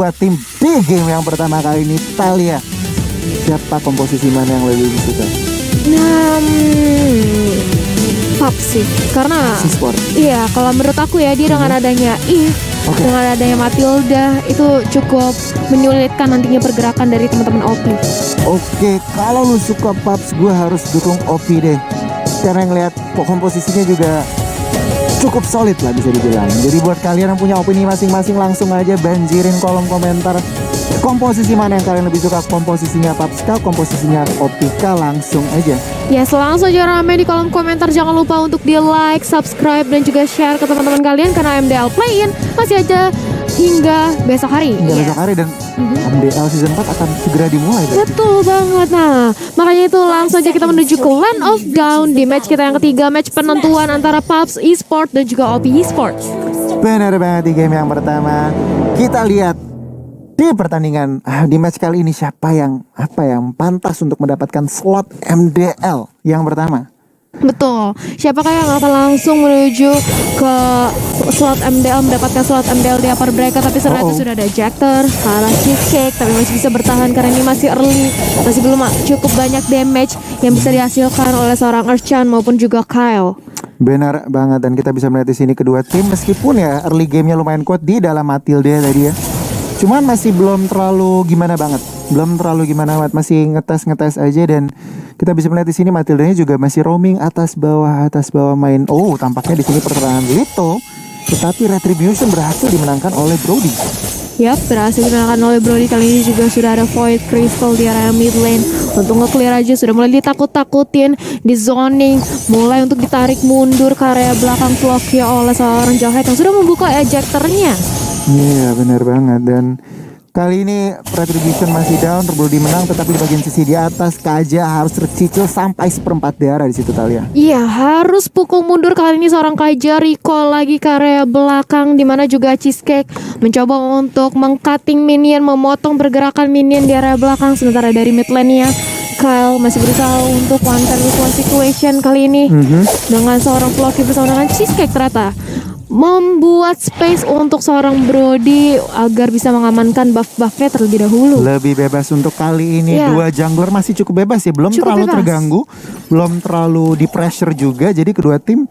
Buat tim di game yang pertama kali ini, Thalia, siapa komposisi mana yang lebih suka? Paps sih, karena C-Sport. iya kalau menurut aku ya dia dengan adanya dengan adanya Matilda itu cukup menyulitkan nantinya pergerakan dari teman-teman OP. Oke, kalau lu suka Paps, gue harus dukung OP deh. Karena ngeliat komposisinya juga cukup solid lah bisa dibilang. Jadi buat kalian yang punya opini masing-masing, langsung aja banjirin kolom komentar. Komposisi mana yang kalian lebih suka? Komposisinya Papska, komposisinya Opika, langsung aja. Ya, langsung aja rame di kolom komentar. Jangan lupa untuk di like, subscribe, dan juga share ke teman-teman kalian. Karena MDL Play-in masih aja hingga besok hari. Besok hari, dan MDL Season 4 akan segera dimulai. Betul banget. Nah, makanya itu langsung aja kita menuju ke Land of Dawn di match kita yang ketiga, match penentuan antara Paps Esports dan juga OP Esports. Benar banget, di game yang pertama kita lihat di pertandingan di match kali ini siapa yang pantas untuk mendapatkan slot MDL yang pertama. Betul. Siapakah yang akan langsung menuju ke slot MDL, mendapatkan slot MDL di upper bracket? Tapi ternyata sudah ada Jacter, Sarah Cheesecake, tapi masih bisa bertahan karena ini masih early, masih belum cukup banyak damage yang bisa dihasilkan oleh seorang Erchan maupun juga Kyle. Benar banget, dan kita bisa melihat di sini kedua tim meskipun ya early gamenya lumayan kuat di dalam Matilda tadi ya. Cuman masih belum terlalu gimana banget, masih ngetes aja, dan kita bisa melihat di sini Matildanya juga masih roaming atas bawah main. Oh, tampaknya di sini pertahanan Lito, tetapi Retribution berhasil dimenangkan oleh Brody. Yap, berhasil dimenangkan oleh Brody. Kali ini juga sudah ada Void Crystal di area mid lane. Untuk nge-clear aja, sudah mulai ditakut-takutin, di zoning, mulai untuk ditarik mundur ke area belakang Floki oleh seorang Jawhead yang sudah membuka ejectornya. Iya, benar banget. Dan kali ini Retribution masih down, Brody menang, tetapi di bagian sisi di atas Kaja harus tercicil sampai seperempat darah di situ, Thalia. Iya, harus pukul mundur kali ini seorang Kaja, recall lagi ke area belakang, di mana juga Cheesecake mencoba untuk meng-cutting minion, memotong pergerakan minion di area belakang. Sementara dari mid lane-nya Kyle masih berusaha untuk one versus one situation kali ini dengan seorang Floki bersama dengan Cheesecake ternyata membuat space untuk seorang Brody agar bisa mengamankan buff-buffnya terlebih dahulu. Lebih bebas untuk kali ini. Dua jungler masih cukup bebas ya, belum cukup terlalu bebas, terganggu, belum terlalu di pressure juga. Jadi kedua tim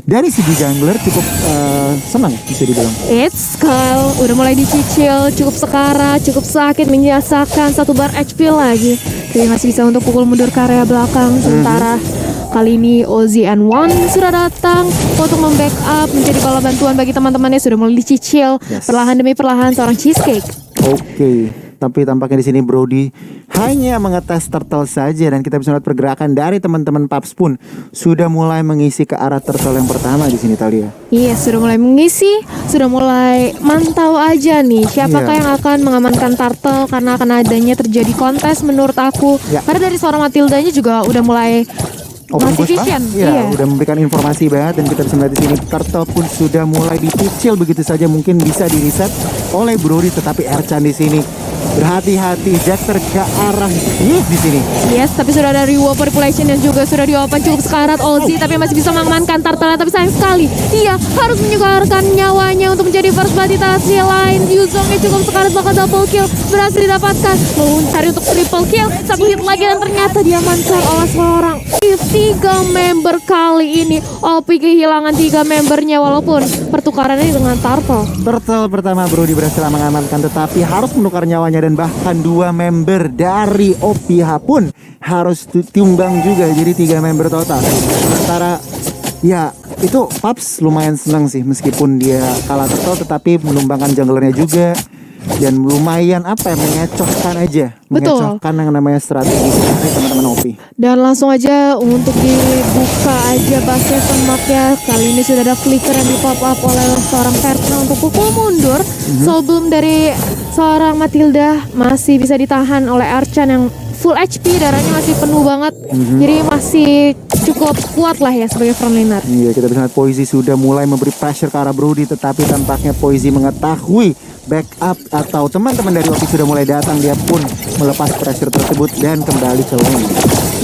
dari segi jungler cukup senang bisa dibilang. It's Kyle udah mulai dicicil, cukup sekarat, cukup sakit, menyiasakan satu bar HP lagi. Tapi masih bisa untuk pukul mundur ke area belakang. Sementara kali ini Ozzy and One sudah datang untuk membackup, menjadi bala bantuan bagi teman-temannya. Sudah mulai dicicil perlahan demi perlahan seorang Cheesecake. Oke, tapi tampaknya di sini Brody hanya mengetes turtle saja, dan kita bisa lihat pergerakan dari teman-teman Paps pun sudah mulai mengisi ke arah turtle yang pertama di sini, Thalia. Iya, sudah mulai mengisi, sudah mulai mantau aja nih siapakah yang akan mengamankan turtle, karena akan adanya terjadi kontes menurut aku. Karena dari seorang Matildanya juga udah mulai masih vision. Iya, udah memberikan informasi banget, dan kita bisa melihat di sini turtle pun sudah mulai dicicil begitu saja, mungkin bisa di reset oleh Brody, tetapi Erchan di sini berhati-hati, Jacter ke arah di sini. Yes, tapi sudah ada reward population yang juga sudah diopen cukup sekarat Ozzy, tapi masih bisa mengamankan turtle, tapi sayang sekali dia harus menyukarkan nyawanya untuk menjadi first blood di sisi lain. Yuzongnya cukup sekarat, bakal double kill berhasil didapatkan, mencari untuk triple kill, satu hit lagi, dan ternyata diamankan oleh seorang tiga member. Kali ini OP kehilangan 3 membernya, walaupun pertukarannya dengan turtle Pertama Brody berhasil mengamankan, tetapi harus menukar nyawanya, dan bahkan 2 member dari OPH pun harus tumbang juga, jadi 3 member total. Sementara ya itu Paps lumayan senang sih, meskipun dia kalah turtle tetapi menumbangkan junglernya juga, dan lumayan mengecohkan aja. Betul. Mengecohkan yang namanya strategi dari teman-teman OP. Dan langsung aja untuk dibuka aja basket semaknya. Kali ini sudah ada flicker yang di pop up oleh seorang Vertna untuk pukul mundur. Sebelum dari seorang Matilda masih bisa ditahan oleh Erchan yang full HP, darahnya masih penuh banget. Jadi masih cukup kuat lah ya sebagai frontliner. Iya, kita bisa lihat Poisey sudah mulai memberi pressure ke arah Brody, tetapi tampaknya Poisey mengetahui backup atau teman-teman dari OP sudah mulai datang. Dia pun melepas pressure tersebut dan kembali ke lane.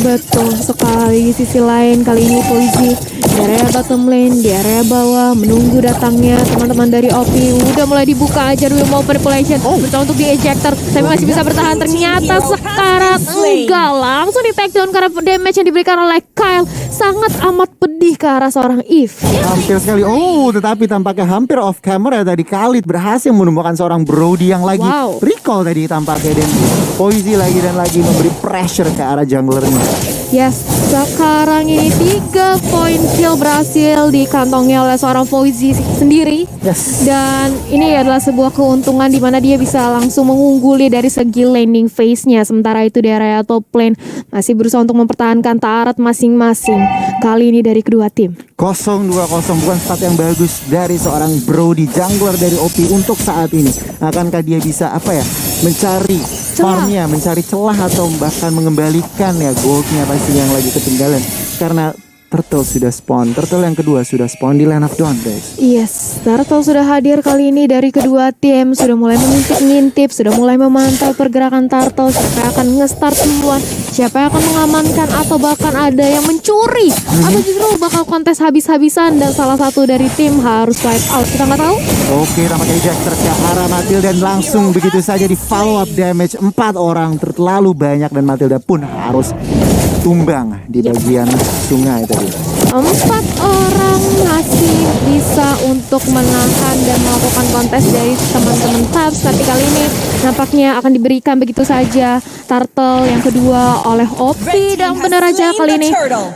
Betul sekali. Di sisi lain kali ini Poisey di area bottom lane, di area bawah, menunggu datangnya teman-teman dari OP. Udah mulai dibuka aja dulu mau manipulation berusaha untuk di ejector, tapi masih bisa bertahan. Ternyata sekarat enggak, langsung di take down karena damage yang diberikan oleh Kyle sangat amat pedih ke arah seorang Eve. Hampir sekali. Tetapi tampaknya hampir off camera tadi Khalid berhasil menemukan seorang Brody yang lagi recall tadi tampaknya, dan Poisey lagi dan lagi memberi pressure ke arah junglernya. Yes, sekarang ini 3 poin kill berhasil dikantongi oleh seorang Poisey sendiri. Yes. Dan ini adalah sebuah keuntungan di mana dia bisa langsung mengungguli dari segi landing phase-nya. Sementara itu di area top lane masih berusaha untuk mempertahankan turret masing-masing. Kali ini dari kedua tim. 0-2-0 bukan start yang bagus dari seorang Brody, jungler dari OP untuk saat ini. Akankah dia bisa mencari farmnya, mencari celah atau bahkan mengembalikan goldnya pasti yang lagi ketinggalan, karena Turtle sudah spawn. Turtle yang kedua sudah spawn di Land of Dawn, guys. Yes, Turtle sudah hadir kali ini dari kedua tim. Sudah mulai mengintip-ngintip, sudah mulai memantau pergerakan Turtle. Siapa yang akan nge-start duluan, siapa yang akan mengamankan, atau bahkan ada yang mencuri, atau justru bakal kontes habis-habisan dan salah satu dari tim harus wipe out. Kita nggak tahu. Oke, tampaknya ejector ke arah Matilda dan langsung begitu saja di follow up damage. 4 orang terlalu banyak dan Matilda pun harus tumbang di bagian sungai tadi. 4 orang masih bisa untuk menahan dan melakukan kontes dari teman-teman Tabs, tapi kali ini nampaknya akan diberikan begitu saja Turtle yang kedua oleh OP. Dan benar aja kali ini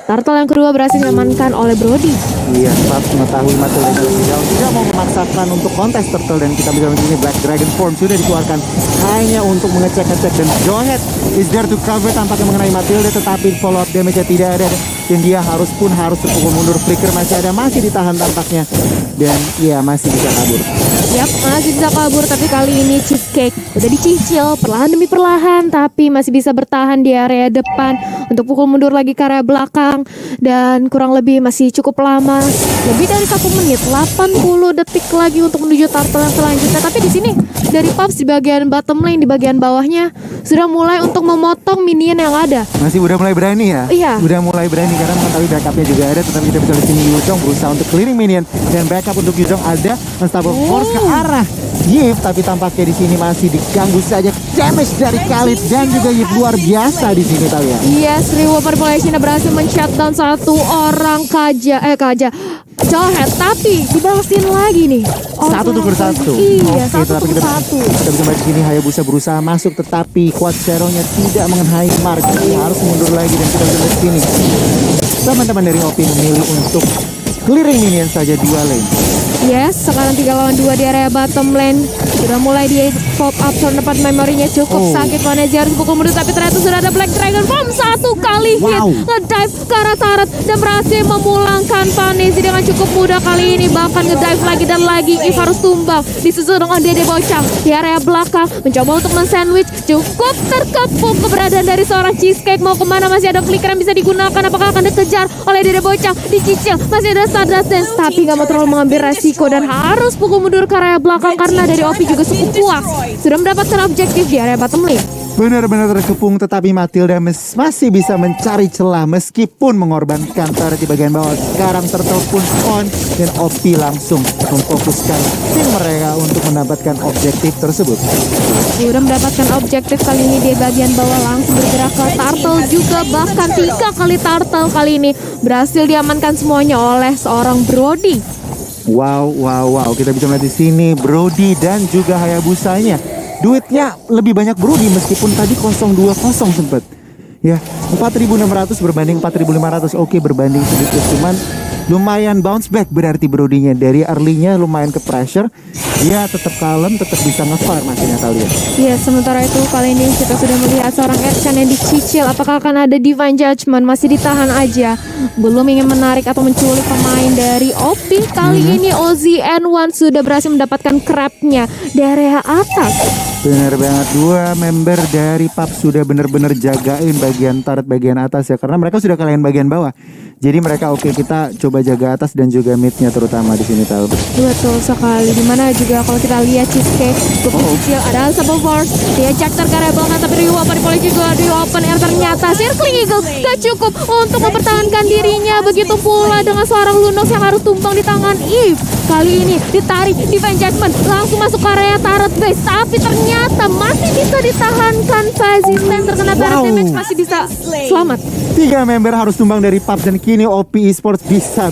Turtle yang kedua berhasil diamankan oleh Brody. Iya, Tabs mengetahui Matilda tidak mau memaksakan untuk kontes Turtle, dan kita bisa melihat Black Dragon Form sudah dikeluarkan hanya untuk mengecek-ngecek, dan Johet is there to cover tampaknya mengenai Matilda, tetapi follow up damage-nya tidak ada dan dia harus terpukul mundur. Flicker masih ditahan tampaknya, dan ya masih bisa kabur. Yap, masih bisa kabur, tapi kali ini Cheesecake udah dicicil perlahan demi perlahan, tapi masih bisa bertahan di area depan untuk pukul mundur lagi ke area belakang, dan kurang lebih masih cukup lama, lebih dari 1 menit, 80 detik lagi untuk menuju Turtle yang selanjutnya. Tapi di sini dari Pups di bagian bottom lane, di bagian bawahnya sudah mulai untuk memotong minion yang ada. Masih udah mulai berani ya? Iya. Udah mulai berani karena mengetahui backupnya juga ada, tetapi kita bisa lihat sini Yuzhong berusaha untuk clearing minion, dan backup untuk Yuzhong ada. Unstoppable Force ke arah Yip, tapi tampaknya di sini masih diganggu saja. Damage dari Khalid dan juga Yip luar biasa di sini kalian. Yes, Reward Manipulation berhasil men-shutdown 1 orang Johet, tapi dibalesin lagi nih. 1 untuk 1. Iya, 1 tapi untuk 1. Kita bisa melihat di sini Hayabusa berusaha masuk, tetapi Quad Shadow-nya tidak mengenai Mark. Dia harus mundur lagi, dan kita bisa lihat sini teman-teman dari OP memilih untuk clearing minion saja 2 lane. Yes, sekarang 3 lawan 2 di area bottom lane. Sudah mulai di pop up soal tempat memorinya cukup sakit. Vanessa harus pukul mundur, tapi ternyata sudah ada Black Dragon Form 1 kali hit. Ngedive ke arah turret dan berhasil memulangkan Vanessa dengan cukup mudah kali ini. Bahkan ngedive lagi dan lagi. If harus tumbang. Disusul dengan Dede Bocang di area belakang. Mencoba untuk men-sandwich. Cukup terkepung keberadaan dari seorang Cheesecake. Mau kemana? Masih ada flicker yang bisa digunakan. Apakah akan dikejar oleh Dede Bocang? Dicicil. Masih ada Stardust Dance. Tapi gak mau terlalu mengambil resiko dan harus pukul mundur ke area belakang karena dari OP juga cukup puas. Sudah mendapatkan objektif di area bottom lane. Benar-benar terkepung, tetapi Matilda masih bisa mencari celah meskipun mengorbankan turret di bagian bawah. Sekarang Turtle pun spawn dan OP langsung memfokuskan tim mereka untuk mendapatkan objektif tersebut. Sudah mendapatkan objektif kali ini di bagian bawah, langsung bergerak ke Turtle juga, bahkan 3 kali Turtle kali ini berhasil diamankan semuanya oleh seorang Brody. Wow. Kita bisa melihat di sini Brody dan juga Hayabusanya. Duitnya lebih banyak Brody meskipun tadi 0-2-0 sempat. Ya, 4.600 berbanding 4.500. Oke, berbanding sedikit, cuman lumayan bounce back berarti Brody-nya. Dari early-nya lumayan ke pressure. Dia tetap kalem, tetap bisa nge-farm hasilnya kalian. Ya, sementara itu kali ini kita sudah melihat seorang Ercan yang dicicil. Apakah akan ada Divine Judgment? Masih ditahan aja. Belum ingin menarik atau menculik pemain dari OP. Kali ini Ozzy N1 sudah berhasil mendapatkan crab-nya di area atas. Benar banget, 2 member dari PUB sudah benar-benar jagain bagian turret bagian atas ya, karena mereka sudah kalian bagian bawah. Jadi mereka kita coba jaga atas dan juga midnya terutama di sini tahu. Betul sekali. Dimana juga juga kalau kita lihat Cheesecake cukup kecil. Ada Unstoppable Force, dia Jacter ke area belakang tapi Ryu open polisi juga di open air ternyata Circling Eagle gak cukup untuk mempertahankan dirinya. Begitu pula dengan seorang Lunox yang harus tumbang di tangan Eve. Kali ini ditarik Divine Judgment langsung masuk ke area turret base, tapi ternyata masih bisa ditahankan. Resisten terkena turret damage, masih bisa selamat. 3 member harus tumbang dari PUBG dan kini OP Esports bisa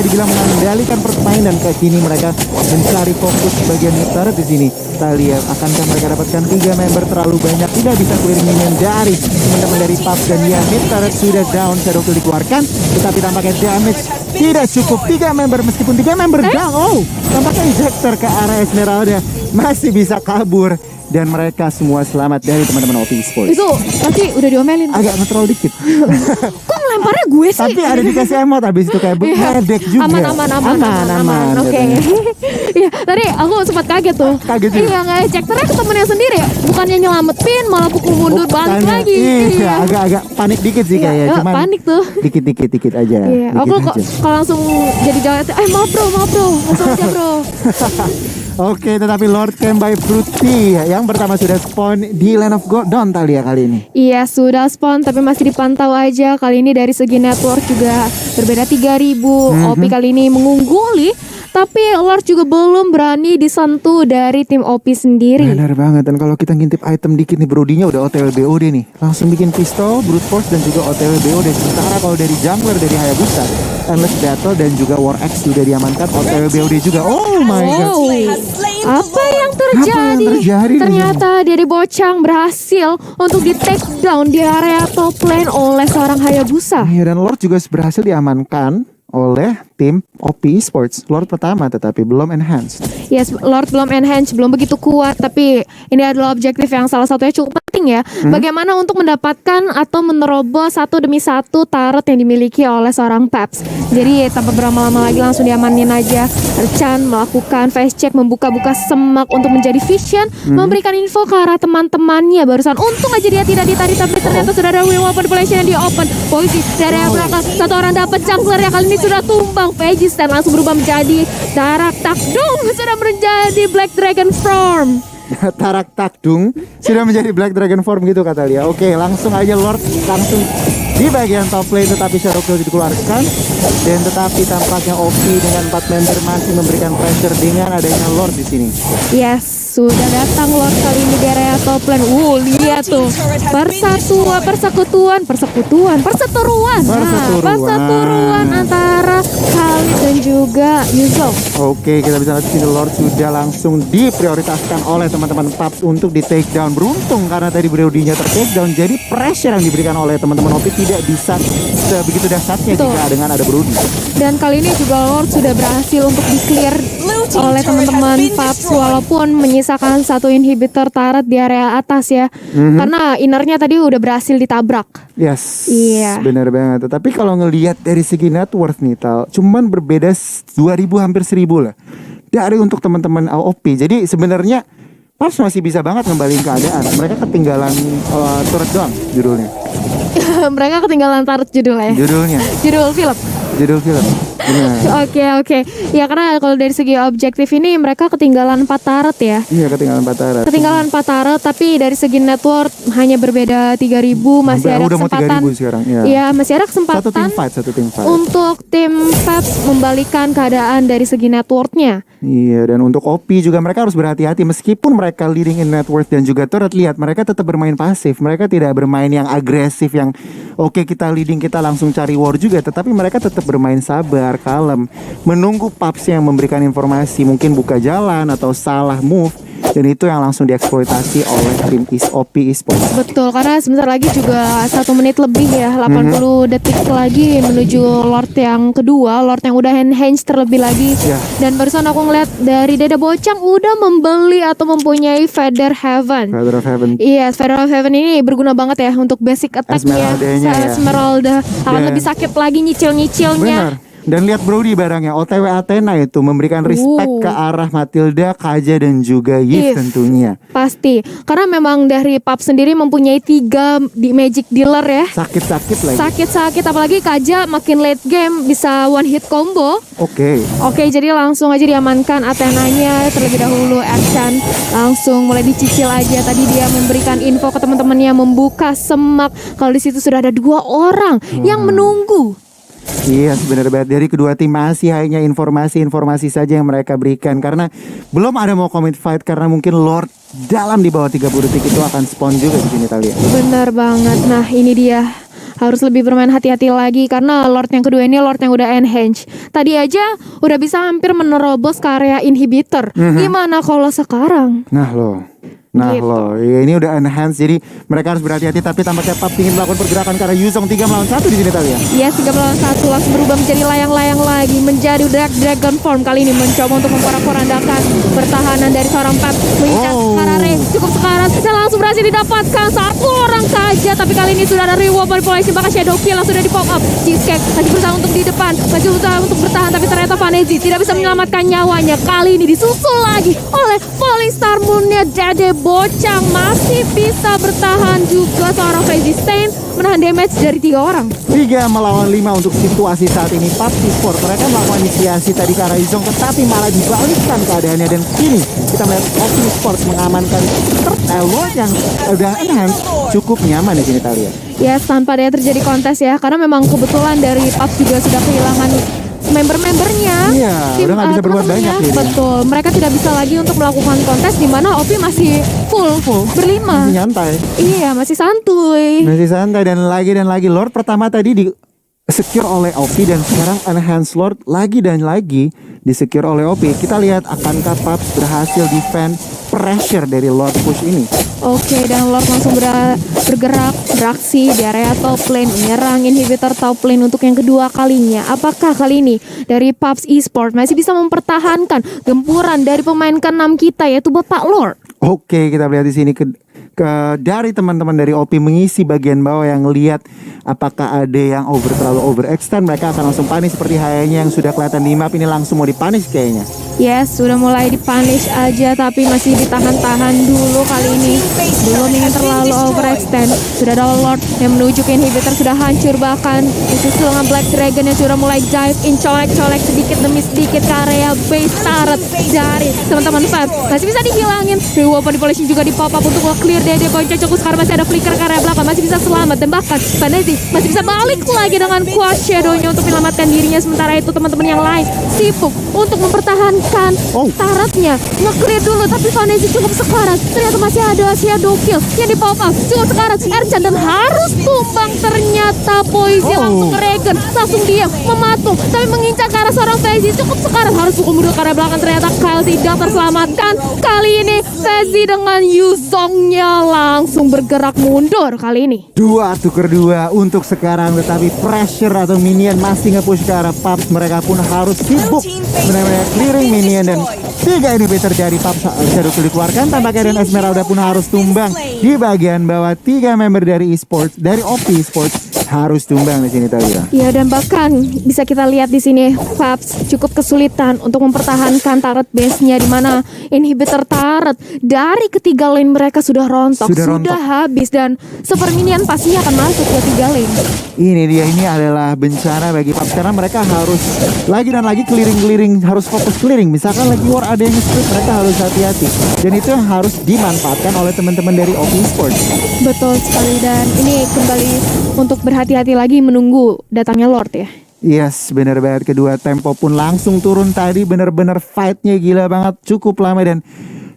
dibilang mengendalikan permainan. Kayak kini mereka mencari fokus bagian turret di sini. Kita lihat akankah mereka dapatkan 3 member terlalu banyak, tidak bisa clearing minion dari teman-teman dari PUBG dan ya mid turret sudah down. Shadow Kill dikeluarkan tetapi tampaknya damage tidak cukup. 3 member meskipun 3 member down. Oh, tampaknya ejector ke arah Esmeralda masih bisa kabur. Dan mereka semua selamat dari teman-teman OP Esports. Itu pasti udah diomelin. Agak ngetrol dikit. Kok ngelemparnya gue sih? Tapi ada dikasih emot habis itu kayak ngedek juga. Aman. Oke. Iya, tadi aku sempat kaget tuh. Kaget juga. Iya, ngejekternya ke temennya sendiri ya. Bukannya nyelamatin, malah pukul mundur balik lagi. Iya, agak-agak panik dikit sih kayaknya. Cuman panik tuh. Dikit aja. Iya, aku kok kalau langsung jadi jalan, maaf bro, langsung aja bro. Oke, tetapi Lord Camp by Fruity yang pertama sudah spawn di Land of Dawn Talia kali ini. Iya, sudah spawn tapi masih dipantau aja. Kali ini dari segi network juga berbeda 3000. OP kali ini mengungguli. Tapi Lord juga belum berani disentuh dari tim OP sendiri. Benar banget. Dan kalau kita ngintip item dikit nih, Brodinya udah OTW BOD nih. Langsung bikin pistol, brute force dan juga OTW BOD. Sementara kalau dari jungler dari Hayabusa, Endless Battle dan juga War X sudah diamankan OTW BOD juga. Oh my god. Apa yang terjadi? Ternyata dari Bocang berhasil untuk di take down di area top lane oleh seorang Hayabusa. Iya, dan Lord juga berhasil diamankan oleh tim OP Esports. Lord pertama tetapi belum enhanced. Yes, Lord belum enhance, belum begitu kuat. Tapi ini adalah objektif yang salah satunya cukup penting ya. Bagaimana untuk mendapatkan atau menerobos satu demi satu turret yang dimiliki oleh seorang Paps. Jadi tanpa berlama-lama lagi langsung diamanin aja. Chan melakukan face check, membuka-buka semak untuk menjadi vision, memberikan info ke arah teman-temannya barusan. Untung aja dia tidak ditarik, tapi ternyata sudah ada wheel open population yang di open. Posisi dari belakang satu orang dapat jungler yang kali ini sudah tumbang. Vegas dan langsung berubah menjadi Tarak Takdung, sudah menjadi Black Dragon Form. Tarak Takdung sudah menjadi Black Dragon Form gitu kata Lia. Oke, langsung aja Lord langsung di bagian top lane, tetapi Shadow Kill dikeluarkan. Dan tetapi tampaknya OP dengan 4 member masih memberikan pressure dengan adanya Lord di sini. Yes, sudah datang Lord kali ini di area top lane. Lihat tuh, perseteruan antara Khalid dan juga Yuzong. Oke, kita bisa lihat di sini Lord sudah langsung diprioritaskan oleh teman-teman PUBG untuk di take down. Beruntung karena tadi Brodinya ter-take down, jadi pressure yang diberikan oleh teman-teman OP tidak bisa sebegitu dahsyatnya jika dengan ada Brody. Dan kali ini juga Lord sudah berhasil untuk di-clear oleh teman-teman PUBG walaupun menyisakan satu inhibitor turret di area atas ya. Karena innernya tadi udah berhasil ditabrak. Yes, Iya. benar banget. Tapi kalau ngelihat dari segi net worth nih Tal, cuman berbeda 2000 hampir 1000 lah dari untuk teman-teman AOP. Jadi sebenarnya PUBG masih bisa banget ngembaliin keadaan. Mereka ketinggalan turret doang judulnya. Mereka ketinggalan turret judulnya. Judul film. Oke. Ya karena kalau dari segi objektif ini mereka ketinggalan 4 turret ya. Iya, ketinggalan 4 turret. Ketinggalan 4 turret, tapi dari segi network hanya berbeda 3000, masih ada udah kesempatan. mau 3000 sekarang ya. Iya, masih ada kesempatan Satu tim fight. untuk tim PUBG membalikan keadaan dari segi networknya. Iya, dan untuk OP juga mereka harus berhati-hati meskipun mereka leading in net worth dan juga turret. Lihat, mereka tetap bermain pasif. Mereka tidak bermain yang agresif yang oke, kita leading kita langsung cari war juga, tetapi mereka tetap bermain sabar, kalem, menunggu PUBG yang memberikan informasi, mungkin buka jalan atau salah move. Dan itu yang langsung dieksploitasi oleh tim OP Esports. Betul, karena sebentar lagi juga 1 menit lebih ya, 80 detik lagi menuju Lord yang kedua, Lord yang udah enhance terlebih lagi. Dan barusan aku ngeliat dari Deda Bocang udah membeli atau mempunyai Feather Heaven. Iya, Feather of Heaven ini berguna banget ya untuk basic attack-nya. Esmeralda akan lebih sakit lagi nyicil-nyicilnya. Benar. Dan lihat Brody barangnya, OTW Athena itu memberikan respect ke arah Matilda, Kaja dan juga Yves tentunya. Pasti, karena memang dari Pub sendiri mempunyai 3 di Magic Dealer ya. Sakit-sakit lagi. Sakit-sakit, apalagi Kaja makin late game bisa one hit combo. Oke. Oke, jadi langsung aja diamankan Athenanya terlebih dahulu. Ercan langsung mulai dicicil aja. Tadi dia memberikan info ke teman-temannya, membuka semak kalau di situ sudah ada 2 orang yang menunggu. Iya, benar banget. Dari kedua tim masih hanya informasi-informasi saja yang mereka berikan, karena belum ada mau commit fight, karena mungkin Lord dalam di bawah 30 detik itu akan spawn juga di sini Talia. Benar banget. Nah, ini dia. Harus lebih bermain hati-hati lagi karena Lord yang kedua ini Lord yang udah enhance. Tadi aja udah bisa hampir menerobos ke area inhibitor. Gimana kalau sekarang? Nah Gitu. loh, ya ini udah enhance, jadi mereka harus berhati-hati. Tapi tampaknya Pub ingin melakukan pergerakan karena Yuzong 3 melawan 1 di sini Talia. Yes, 3 melawan 1 langsung berubah menjadi layang-layang lagi, menjadi dragon form. Kali ini mencoba untuk memporak-porandakan pertahanan dari seorang Pep. Mengincar Harare, cukup sekarang bisa langsung berhasil didapatkan 1 orang saja. Tapi kali ini sudah ada reward manipulation, bahkan Shadow Kill yang sudah di pop up. Cheesecake masih berusaha untuk di depan, masih berusaha untuk bertahan, tapi ternyata Vanezi tidak bisa menyelamatkan nyawanya. Kali ini disusul lagi oleh Polystar Moonnya Dede Bocang, masih bisa bertahan juga seorang Crazy Stain, menahan damage dari 3 orang. 3 melawan 5 untuk situasi saat ini. Pub Sport mereka melakukan inisiasi tadi ke arah Yuzong, tetapi malah dibalikkan keadaannya. Dan kini kita melihat Opti Sports mengamankan Lord yang udah enhance cukup nyaman di sini Talia. Yes, tanpa ada terjadi kontes ya, karena memang kebetulan dari Pub juga sudah kehilangan member-membernya. Iya, udah nggak bisa berbuat teman-temannya. banyak ya. Betul, mereka tidak bisa lagi untuk melakukan kontes di mana Opi masih full berlima. Masih nyantai. Iya, masih santuy. Masih santai dan lagi Lord pertama tadi di secure oleh Opi, dan sekarang enhance Lord lagi dan lagi di secure oleh Opi. Kita lihat akankah Pub berhasil defend pressure dari Lord push ini. Oke, dan Lord langsung bergerak beraksi di area top lane, menyerang inhibitor top lane untuk yang kedua kalinya. Apakah kali ini dari Pubs Esport masih bisa mempertahankan gempuran dari pemain ke-6 kita, yaitu Bapak Lord? Oke, kita lihat di sini ke dari teman-teman dari OP mengisi bagian bawah yang lihat apakah ada yang terlalu overextend, mereka akan langsung panis seperti hayanya yang sudah kelihatan di map ini, langsung mau dipanis kayaknya. Yes, sudah mulai dipunish aja tapi masih ditahan-tahan dulu kali ini. Belum ingin terlalu overextend. Sudah ada Lord yang menuju ke inhibitor, sudah hancur, bahkan disusul dengan Black Dragon yang sudah mulai dive in, colek-colek sedikit demi sedikit ke area base turret dari teman-teman Fab. Masih bisa dihilangin. Reward manipulation juga di pop up untuk clear Dede Bocang. Cukup sekarang masih ada flicker ke area belakang, masih bisa selamat, dan bahkan Vanezi masih bisa balik lagi dengan kuat shadow-nya untuk menyelamatkan dirinya. Sementara itu teman-teman yang lain sibuk untuk mempertahankan turretnya, nge-clear dulu, tapi Vanezi cukup sekarang ternyata masih ada shadow kill yang di pop up. Cukup sekarang Ercan dan harus tumbang, ternyata Poison langsung regen, langsung diam mematung, tapi mengincar ke arah seorang Vanezi. Cukup sekarang harus pukul mundur ke arah belakang, ternyata Kyle tidak terselamatkan. Kali ini Vanezi dengan Yuzongnya langsung bergerak mundur kali ini. 2 tuker 2 untuk sekarang, tetapi pressure atau minion masih nge-push ke arah Pubs. Mereka pun harus sibuk benar-benar clearing minion, dan 3 inhibitor dari Pubs Shadow Kill dikeluarkan. Tampaknya dan Esmeralda pun harus tumbang di bagian bawah. 3 member dari esports, dari OP Esports harus tumbang di sini tadi. Ya, dan bahkan bisa kita lihat di sini Pubs cukup kesulitan untuk mempertahankan turret base-nya, di mana inhibitor turret dari ketiga lane mereka sudah rontok, sudah habis, dan super minion pastinya akan masuk ke 3 lane. Ini dia, ini adalah bencana bagi Pubs karena mereka harus lagi dan lagi clearing, harus fokus clearing. Misalkan lagi war ada yang split, mereka harus hati-hati, dan itu yang harus dimanfaatkan oleh teman-teman dari OP Sports. Betul sekali, dan ini kembali untuk berhati-hati lagi menunggu datangnya Lord ya. Yes, benar banget. Kedua tempo pun langsung turun tadi, benar-benar fightnya gila banget, cukup lama, dan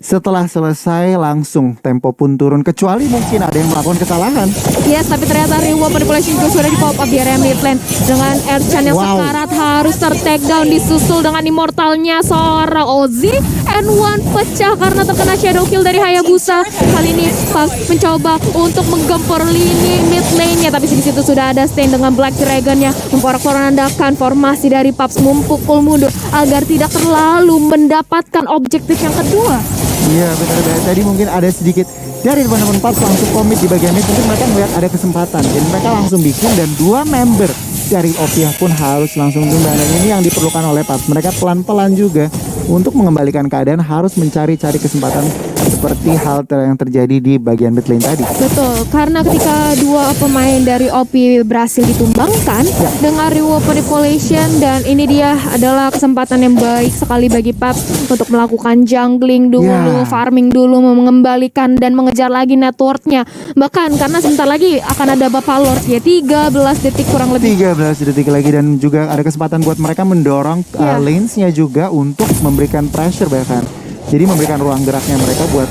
setelah selesai langsung tempo pun turun, kecuali mungkin ada yang melakukan kesalahan. Yes, tapi ternyata reward manipulation juga sudah di pop up di area mid lane dengan Ercan yang sekarat harus ter-take down, disusul dengan immortalnya seorang Ozzy, and one pecah karena terkena shadow kill dari Hayabusa. Kali ini Pubs mencoba untuk menggempur lini mid lane-nya, tapi di situ sudah ada Stain dengan Black Dragon-nya memporak-porandakan formasi dari Pubs, memukul mundur agar tidak terlalu mendapatkan objektif yang kedua. Iya, benar banget. Tadi mungkin ada sedikit dari teman-teman Pubs langsung komit di bagian mid, mungkin mereka melihat ada kesempatan, dan mereka langsung bikin, dan 2 member dari Opiah pun harus langsung tumbang. Dan ini yang diperlukan oleh Paps. Mereka pelan-pelan juga untuk mengembalikan keadaan harus mencari-cari kesempatan seperti hal yang terjadi di bagian mid lane tadi. Betul, karena ketika dua pemain dari OP berhasil ditumbangkan dengan reward manipulation, dan ini dia adalah kesempatan yang baik sekali bagi Paps untuk melakukan jungling dulu, farming dulu, mengembalikan dan mengejar lagi networknya. Bahkan karena sebentar lagi akan ada Bapak Lord ya, 13 detik kurang lebih. 13 detik lagi, dan juga ada kesempatan buat mereka mendorong lanes-nya juga untuk memberikan pressure bahkan. Jadi memberikan ruang geraknya mereka buat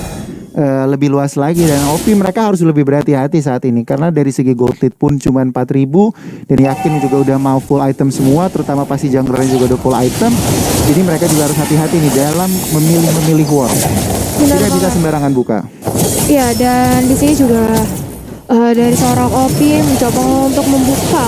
lebih luas lagi. Dan OP mereka harus lebih berhati-hati saat ini karena dari segi gold lead pun cuma 4.000 dan yakin juga udah mau full item semua, terutama pasti junglernya juga udah full item. Jadi mereka juga harus hati-hati nih dalam memilih war. Tidak bisa sembarangan buka. Iya, dan di sini juga dari seorang OP mencoba untuk membuka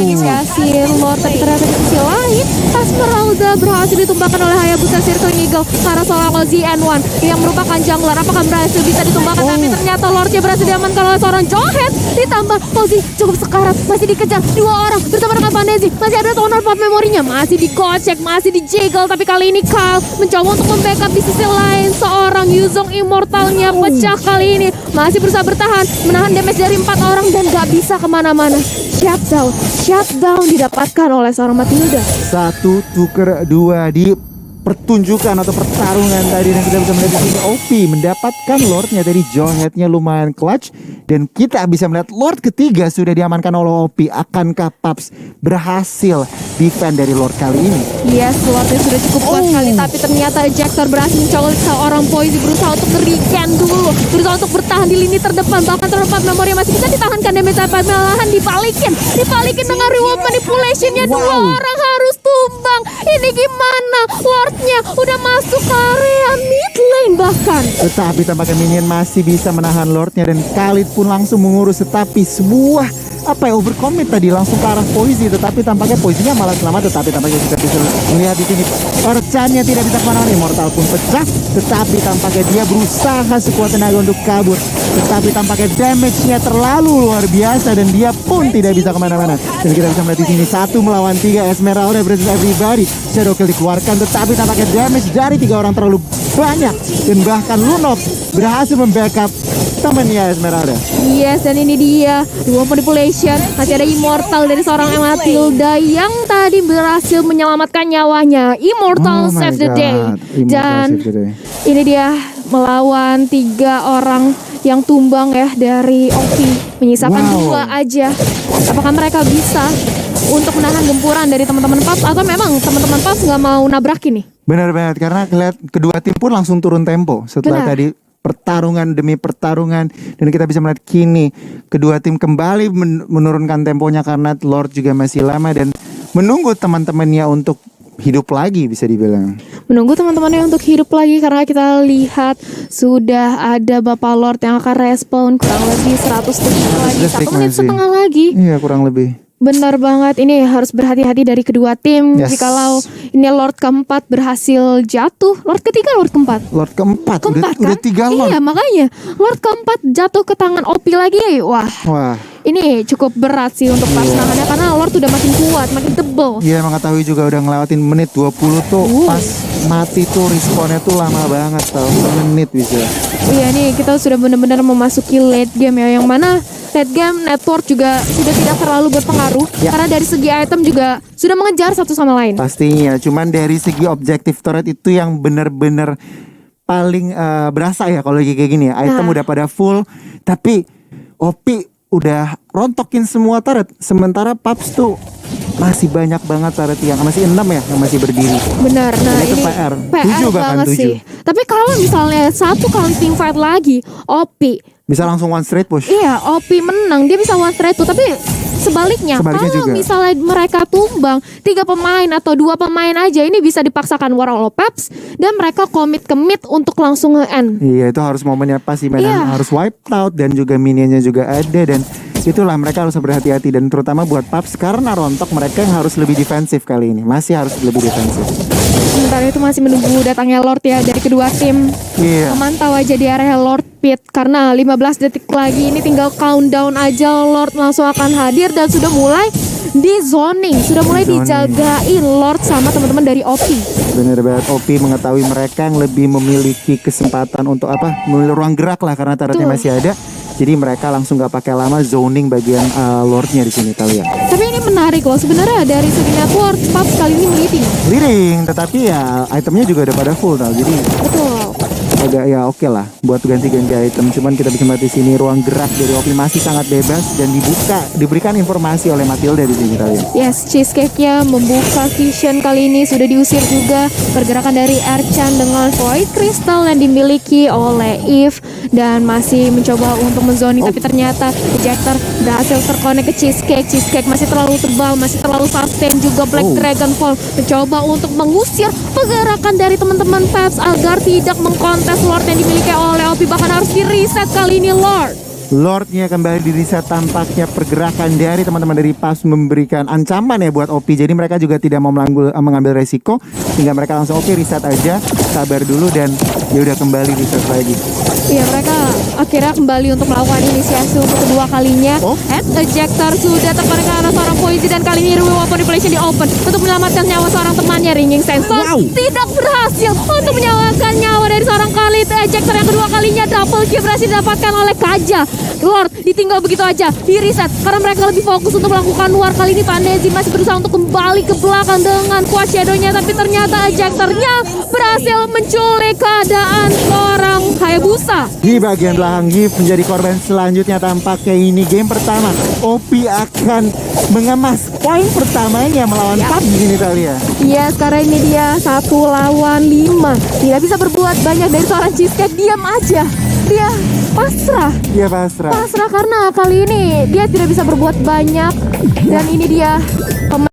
inisiasi Lord, tapi ternyata di sisi lain Esmeralda berhasil ditumbangkan oleh Hayabusa Circling Eagle karena seorang ZN1 yang merupakan jungler. Apakah berhasil bisa ditumbangkan? Tapi ternyata Lordnya berhasil diamankan oleh seorang Johet, ditambah posisi cukup sekarat, masih dikejar dua orang bersama dengan Panezi. Masih ada Toner Pop memorinya, masih digocek, masih dijegel, tapi kali ini Kyle mencoba untuk membackup di sisi lain. Seorang Yuzong Immortalnya pecah kali ini, masih berusaha bertahan, menahan damage dari 4 orang dan gak bisa kemana-mana. Shutdown didapatkan oleh seorang Matilda. 1 tuker 2 di pertunjukan atau pertarungan tadi, dan kita bisa melihat di sini OP mendapatkan Lordnya tadi. Joheadnya lumayan clutch dan kita bisa melihat Lord ketiga sudah diamankan oleh OP. Akankah Paps berhasil defend dari Lord kali ini? Yes, Lordnya sudah cukup kuat sekali, tapi ternyata Ejector berhasil mencolok seorang Poise, berusaha untuk nge-recant dulu, berusaha untuk bertahan di lini terdepan. Bahkan terlepas memori masih bisa ditahankan damage, tapi malahan dibalikin dengan reward manipulationnya. Dua orang harus tumbang. Ini gimana? Lordnya udah masuk ke area mid lane bahkan. Tetapi tampaknya minion masih bisa menahan Lordnya, dan Khalid pun langsung mengurus. Tetapi sebuah overcommit tadi langsung ke arah Poise, tetapi tampaknya Poise-nya malah selamat. Tetapi tampaknya kita bisa melihat di sini Orchan-nya tidak bisa kemana-mana. Immortal pun pecah, tetapi tampaknya dia berusaha sekuat tenaga untuk kabur, tetapi tampaknya damage-nya terlalu luar biasa dan dia pun tidak bisa kemana-mana. Dan kita bisa melihat di sini 1 melawan 3 Esmeralda versus everybody. Shadow Kill dikeluarkan, tetapi tampaknya damage dari 3 orang terlalu banyak, dan bahkan Lunox berhasil membackup temannya Esmeralda. Yes, dan ini dia dua manipulation. Masih ada Immortal dari seorang Matilda yang tadi berhasil menyelamatkan nyawanya. Immortal save the day. Dan ini dia melawan 3 orang yang tumbang ya dari OP, menyisakan 2 aja. Apakah mereka bisa untuk menahan gempuran dari teman-teman Paps, atau memang teman-teman Paps nggak mau nabrak ini? Benar banget, karena lihat kedua tim pun langsung turun tempo setelah tadi pertarungan demi pertarungan, dan kita bisa melihat kini kedua tim kembali menurunkan temponya karena Lord juga masih lama dan menunggu teman-temannya untuk hidup lagi, bisa dibilang. Menunggu teman-temannya untuk hidup lagi, karena kita lihat sudah ada Bapak Lord yang akan respawn kurang lebih 100 detik lagi, 1 menit setengah lagi. Iya, kurang lebih. Benar banget, ini harus berhati-hati dari kedua tim. Jikalau ini Lord keempat berhasil jatuh, Lord ketiga, Lord keempat. Lord keempat kan? udah 3 Lord. Iya, makanya Lord keempat jatuh ke tangan OP lagi. Wah. Ini cukup berat sih untuk pas nahannya, karena Lord udah makin kuat, makin tebel. Iya, mengetahui juga udah ngelewatin menit 20 tuh. Pas mati tuh respawnnya tuh lama banget, tau, menit bisa. Iya, nih kita sudah benar-benar memasuki late game ya, yang mana late game network juga sudah tidak terlalu berpengaruh, karena dari segi item juga sudah mengejar satu sama lain. Pastinya, cuman dari segi objective turret itu yang benar-benar paling berasa ya kalau kayak gini ya. Item udah pada full, tapi OP udah rontokin semua turret, sementara Paps tuh masih banyak banget turret yang masih 6 ya yang masih berdiri. Benar, nah itu ini PR 7 banget 7. sih. Tapi kalau misalnya satu counting fight lagi, OP bisa langsung one straight push. Iya, OP menang, dia bisa one straight push. Tapi sebaliknya kalau juga, misalnya mereka tumbang 3 pemain atau 2 pemain aja, ini bisa dipaksakan war oleh Paps dan mereka komit untuk langsung nge-end. Iya, itu harus momennya pas sih, harus wipe out dan juga minionnya juga ada, dan itulah mereka harus berhati-hati, dan terutama buat Paps karena rontok mereka yang harus lebih defensif kali ini, masih harus lebih defensif. Sementara itu masih menunggu datangnya Lord ya dari kedua tim. Memantau aja di area Lord Pit, karena 15 detik lagi ini tinggal countdown aja, Lord langsung akan hadir dan sudah mulai di zoning, sudah mulai Zoning. dijagain Lord sama teman-teman dari OP. Bener banget, OP mengetahui mereka yang lebih memiliki kesempatan untuk memiliki ruang gerak lah karena turretnya Betul. masih ada. Jadi mereka langsung gak pakai lama zoning bagian Lordnya di sini kalian. Tapi ini menarik loh, sebenarnya dari segi network, Paps kali ini leading. Leading, tetapi ya itemnya juga udah pada full tau. Jadi Betul. agak ya oke lah buat ganti-ganti item. Cuman kita bisa melihat di sini ruang gerak dari OP masih sangat bebas dan diberikan informasi oleh Matilda di sini kalian. Yes, Cheesecake-nya membuka vision kali ini, sudah diusir juga pergerakan dari Erchan dengan Void Crystal yang dimiliki oleh Eve dan masih mencoba untuk menzoning tapi ternyata ejector berhasil terkonek ke Cheesecake. Cheesecake masih terlalu tebal, masih terlalu sustain juga. Black Dragon Fall mencoba untuk mengusir pergerakan dari teman-teman Peps agar tidak mengkontes Lord yang dimiliki oleh OP, bahkan harus di reset kali ini Lord. Lordnya kembali di reset, tampaknya pergerakan dari teman-teman dari PAS memberikan ancaman ya buat OP. Jadi mereka juga tidak mau mengambil resiko sehingga mereka langsung oke reset aja, sabar dulu dan ya udah kembali reset lagi. Iya, mereka akhirnya kembali untuk melakukan inisiasi untuk kedua kalinya. And ejector sudah terkonek ke arah seorang Poison dan kali ini Weapon Manipulation di open untuk menyelamatkan nyawa seorang temannya. Ringing Sensor tidak berhasil untuk menyelamatkan nyawa dari seorang kali. Ejector yang kedua kalinya double kill berhasil didapatkan oleh Kaja. Lord ditinggal begitu aja, di reset karena mereka lebih fokus untuk melakukan war. Kali ini Pandezi masih berusaha untuk kembali ke belakang dengan Quad Shadow-nya, tapi ternyata ejectornya berhasil menculik keadaan seorang Hayabusa. Di bagian belakang Giv menjadi korban selanjutnya. Tampaknya ini game pertama OP akan mengemas poin pertamanya melawan PUBG ini Talia. Iya, sekarang ini dia 1 lawan 5. Tidak bisa berbuat banyak dari seorang Cheesecake, diam aja. Dia pasrah. Dia pasrah. Pasrah karena kali ini dia tidak bisa berbuat banyak dan ini dia